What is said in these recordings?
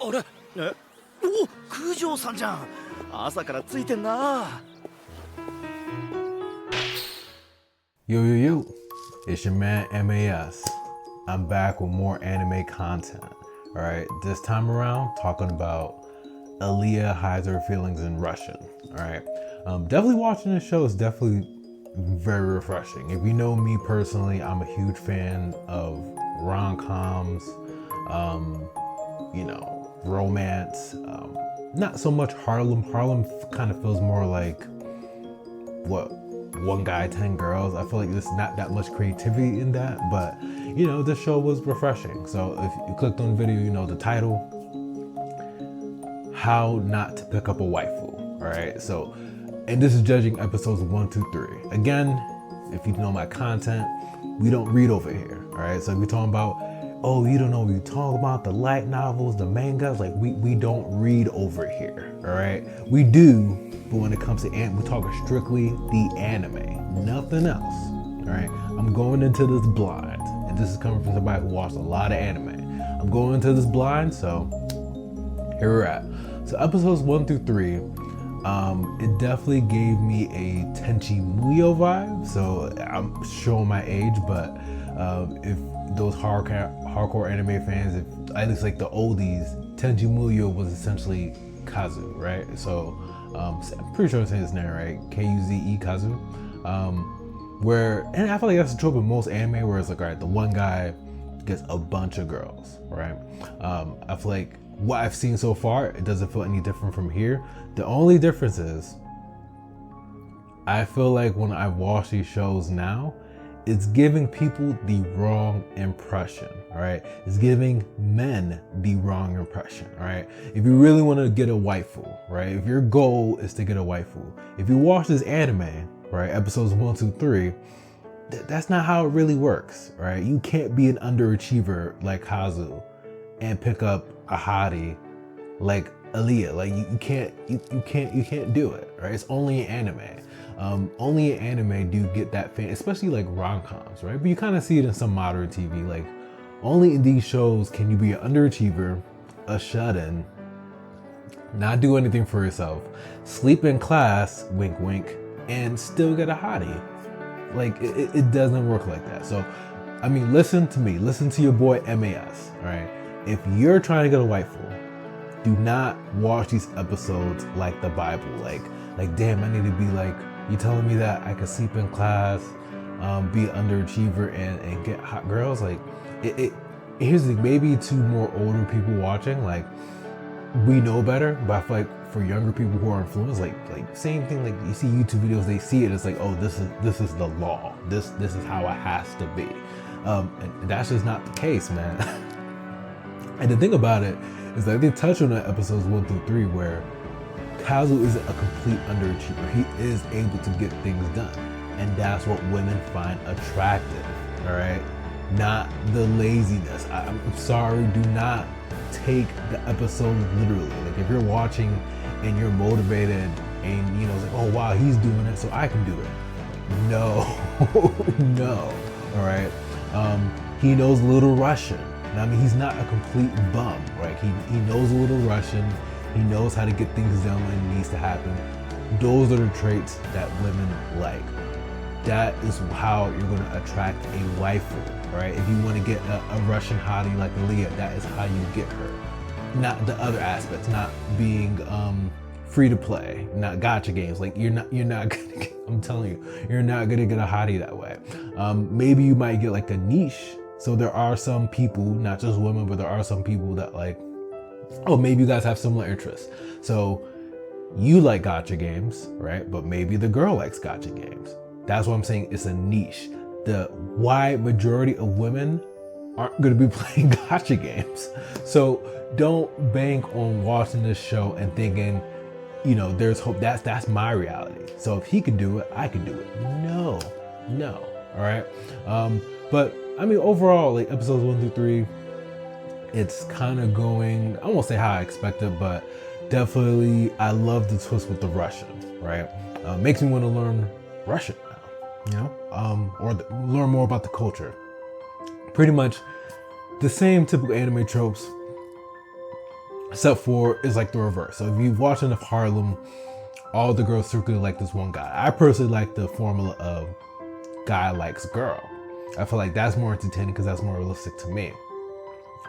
あれお、九条さんじゃん。朝からついてんな。 Yo, yo, yo, it's your man MAS. I'm back with more anime content. All right, this time around, talking about Alya hides her feelings in Russian. All right, definitely watching this show is definitely very refreshing. If you know me personally, I'm a huge fan of rom-coms, romance. Not so much Harlem. Harlem kind of feels more like what, one guy, 10 girls. I feel like there's not that much creativity in that, but this show was refreshing. So if you clicked on the video, the title, How Not to Pick Up a Waifu. All right, so, and this is judging episodes 1, 2, 3. Again, if you know my content, we don't read over here. All right, so if you're talking about, oh, you don't know what you talk about, the light novels, the mangas, like we don't read over here. All right, we do, but when it comes to we're talking strictly the anime, nothing else. All right, I'm going into this blind, and this is coming from somebody who watched a lot of anime. I'm going into this blind, so here we're at. So episodes 1 through 3, it definitely gave me a Tenchi Muyo vibe. So I'm showing my age, but if those hardcore anime fans, if at least like the oldies, Tenchi Muyo was essentially Kazu, right? So I'm pretty sure I'm saying his name right, Kuze Kazu. And I feel like that's the trope in most anime, where it's like, all right, the one guy gets a bunch of girls, right? I feel like what I've seen so far, it doesn't feel any different from here. The only difference is, I feel like when I watch these shows now, it's giving people the wrong impression, all right? It's giving men the wrong impression, all right? If you really want to get a waifu, right? If your goal is to get a waifu, if you watch this anime, right, episodes 1, 2, 3, that's not how it really works, right? You can't be an underachiever like Kazu and pick up a hottie like Alya. Like you can't do it, right? It's only in anime. Only in anime do you get that fan, especially like rom-coms, right? But you kind of see it in some modern TV. Like only in these shows can you be an underachiever, a shut-in, not do anything for yourself, sleep in class, wink wink, and still get a hottie. Like it doesn't work like that. So I mean, listen to me, listen to your boy MAS, all right? If you're trying to get a waifu, do not watch these episodes like the Bible. Like damn, I need to be like, you telling me that I could sleep in class, be an underachiever and get hot girls? Like here's the thing, maybe to more older people watching, like we know better, but I feel like for younger people who are influenced, like same thing, like you see YouTube videos, they see it, it's like, oh, this is the law. This is how it has to be. And that's just not the case, man. And the thing about it is that they touch on that episodes 1 through 3, where Kazu isn't a complete underachiever. He is able to get things done. And that's what women find attractive, all right? Not the laziness. I'm sorry, do not take the episodes literally. Like if you're watching and you're motivated and it's like, oh wow, he's doing it, so I can do it. No, no, all right? He knows a little Russian. I mean, he's not a complete bum, right? He knows a little Russian. He knows how to get things done when it needs to happen. Those are the traits that women like. That is how you're going to attract a waifu, right? If you want to get a Russian hottie like Alya, that is how you get her. Not the other aspects, not being free to play, not gacha games. Like you're not gonna get, I'm telling you, you're not gonna get a hottie that way. Maybe you might get like a niche. So there are some people, not just women, but there are some people that like, oh, maybe you guys have similar interests. So you like gacha games, right? But maybe the girl likes gacha games. That's what I'm saying. It's a niche. The wide majority of women aren't going to be playing gacha games. So don't bank on watching this show and thinking, there's hope. That's my reality. So if he can do it, I can do it. No. All right. But I mean, overall, like episodes 1 through 3, it's kind of going, I won't say how I expected, but definitely I love the twist with the Russian, right? Makes me want to learn Russian now, or learn more about the culture. Pretty much the same typical anime tropes except for it's like the reverse. So if you've watched enough Harlem, all the girls secretly like this one guy. I personally like the formula of guy likes girl. I feel like that's more entertaining because that's more realistic to me.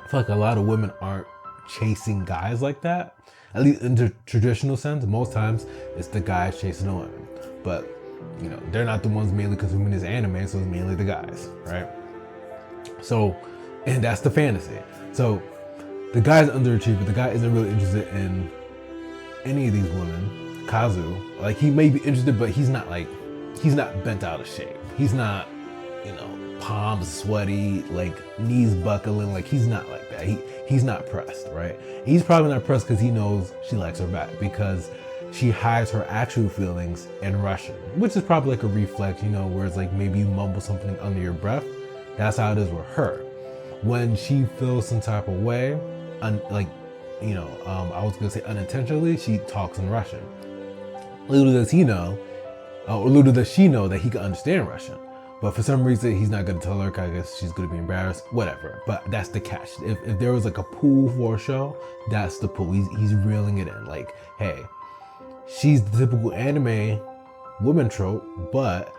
I feel like a lot of women aren't chasing guys like that, at least in the traditional sense. Most times it's the guys chasing the women, but you know, they're not the ones mainly consuming this anime, so it's mainly the guys, right? So, and that's the fantasy. So the guy's underachiever, the guy isn't really interested in any of these women. Kazu, like, he may be interested, but he's not bent out of shape. He's not, you know, palms sweaty, like knees buckling, like he's not like that. He's not pressed, right? He's probably not pressed because he knows she likes her back, because she hides her actual feelings in Russian, which is probably like a reflex, you know, where it's like maybe you mumble something under your breath. That's how it is with her. When she feels some type of way, like, you know, I was gonna say unintentionally, she talks in Russian. Little does he know, or little does she know, that he can understand Russian. But for some reason, he's not gonna tell her, 'cause I guess she's gonna be embarrassed, whatever. But that's the catch. If there was like a pool for a show, that's the pool. He's reeling it in. Like, hey, she's the typical anime woman trope, but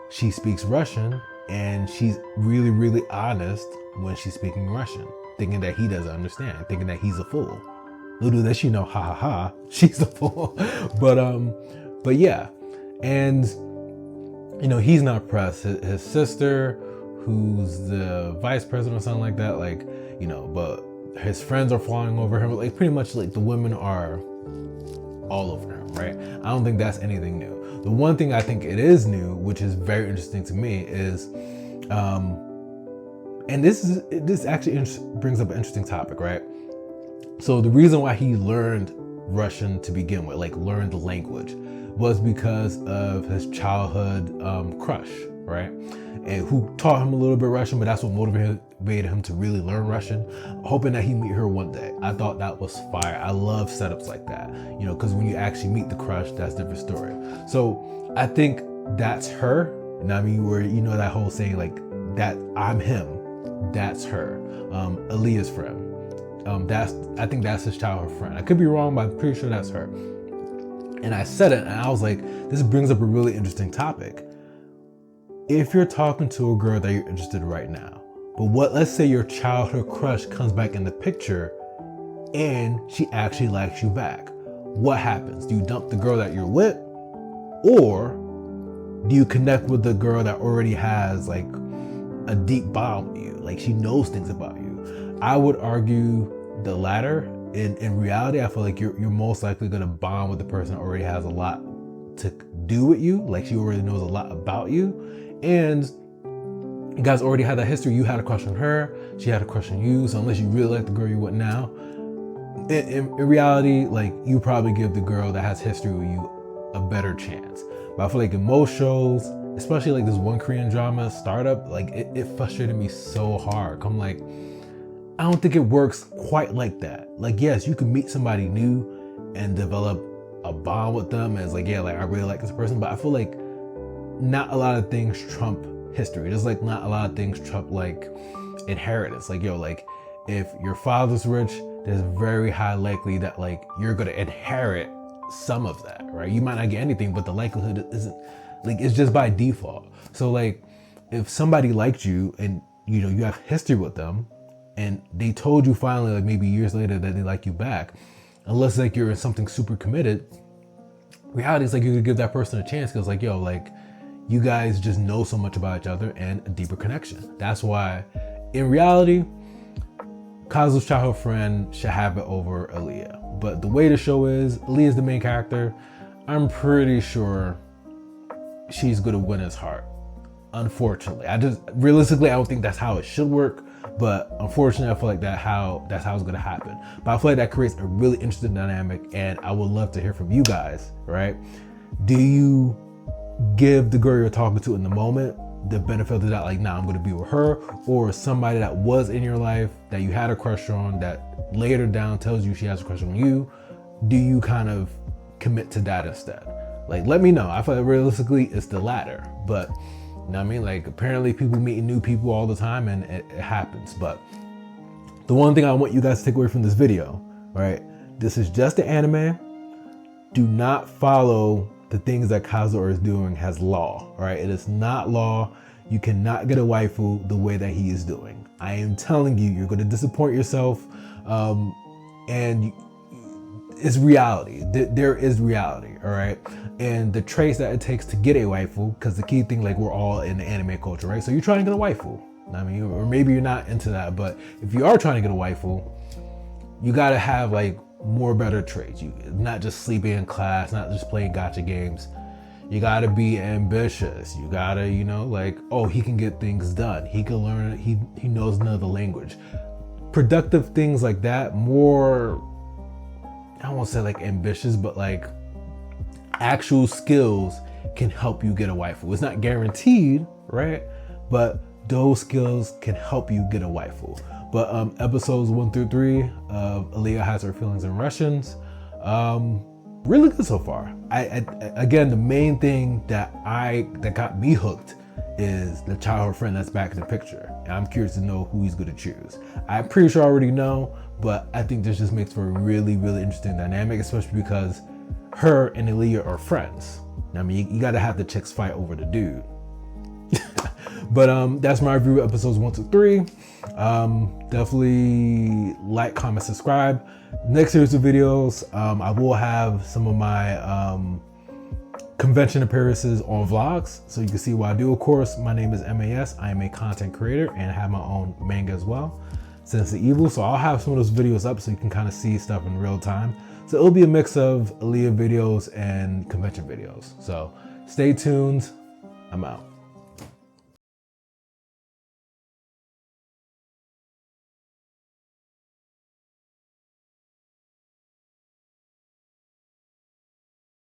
she speaks Russian, and she's really, really honest when she's speaking Russian, thinking that he doesn't understand, thinking that he's a fool. Little does she know, ha ha ha, she's a fool. But yeah, and you know, he's not pressed. His sister, who's the vice president or something like that, like, you know, but his friends are falling over him. Like, pretty much like the women are all over him, right? I don't think that's anything new. The one thing I think it is new, which is very interesting to me, is, and this actually brings up an interesting topic, right? So the reason why he learned Russian to begin with, like learned the language, was because of his childhood crush, right? And who taught him a little bit Russian, but that's what motivated him to really learn Russian, hoping that he meet her one day. I thought that was fire. I love setups like that, you know, because when you actually meet the crush, that's a different story. So I think that's her. And I mean, where, you know, that whole saying, like, that I'm him, that's her. Alya's friend. I think that's his childhood friend. I could be wrong, but I'm pretty sure that's her. And I said it, and I was like, this brings up a really interesting topic. If you're talking to a girl that you're interested in right now, but let's say your childhood crush comes back in the picture and she actually likes you back, what happens? Do you dump the girl that you're with, or do you connect with the girl that already has like a deep bond with you? Like, she knows things about you. I would argue the latter. In reality, I feel like you're most likely gonna bond with the person that already has a lot to do with you. Like, she already knows a lot about you, and you guys already had that history. You had a crush on her, she had a crush on you. So unless you really like the girl you're with now, in reality, like, you probably give the girl that has history with you a better chance. But I feel like in most shows, especially like this one Korean drama, Startup, like it frustrated me so hard. I'm like, I don't think it works quite like that. Like, yes, you can meet somebody new and develop a bond with them, and it's like, yeah, like, I really like this person, but I feel like not a lot of things trump history. Just like not a lot of things trump like inheritance. Like, yo, like, if your father's rich, there's very high likely that like you're gonna inherit some of that, right? You might not get anything, but the likelihood isn't, like, it's just by default. So like, if somebody liked you and, you know, you have history with them, and they told you finally, like maybe years later, that they like you back, unless like you're in something super committed, reality is like you could give that person a chance, because like, yo, like, you guys just know so much about each other and a deeper connection. That's why in reality, Kazu's childhood friend should have it over Alya. But the way the show is, Alya's the main character. I'm pretty sure she's gonna win his heart. Unfortunately, realistically, I don't think that's how it should work. But unfortunately, I feel like that's how it's gonna happen. But I feel like that creates a really interesting dynamic, and I would love to hear from you guys, right? Do you give the girl you're talking to in the moment the benefit of the doubt, like, nah, I'm gonna be with her, or somebody that was in your life that you had a crush on that later down tells you she has a crush on you? Do you kind of commit to that instead? Like, let me know. I feel like realistically it's the latter, but you know what I mean? Like, apparently people meeting new people all the time, and it happens. But the one thing I want you guys to take away from this video, right? This is just the anime. Do not follow the things that Kazuo is doing as law, all right? It is not law. You cannot get a waifu the way that he is doing. I am telling you, you're going to disappoint yourself, and it's reality. There is reality, all right? And the traits that it takes to get a waifu, because the key thing, like, we're all in the anime culture, right? So you're trying to get a waifu. I mean, or maybe you're not into that, but if you are trying to get a waifu, you got to have like more better traits. You not just sleeping in class, not just playing gacha games. You got to be ambitious. You got to, like, oh, he can get things done. He can learn. He knows another language. Productive things like that. More, I won't say like ambitious, but like actual skills can help you get a waifu. It's not guaranteed, right? But those skills can help you get a waifu. But episodes 1 through 3 of Alya Has Her Feelings in Russians, really good so far. Again, the main thing that got me hooked is the childhood friend that's back in the picture. And I'm curious to know who he's going to choose. I'm pretty sure I already know, but I think this just makes for a really, really interesting dynamic, especially because her and Alya are friends. I mean, you got to have the chicks fight over the dude. But that's my review of episodes 1 to 3. Definitely like, comment, subscribe. Next series of videos, I will have some of my convention appearances on vlogs, so you can see what I do. Of course, my name is MAS. I am a content creator and have my own manga as well, Sense the Evil. So I'll have some of those videos up so you can kind of see stuff in real time. So it'll be a mix of Alya videos and convention videos. So stay tuned. I'm out.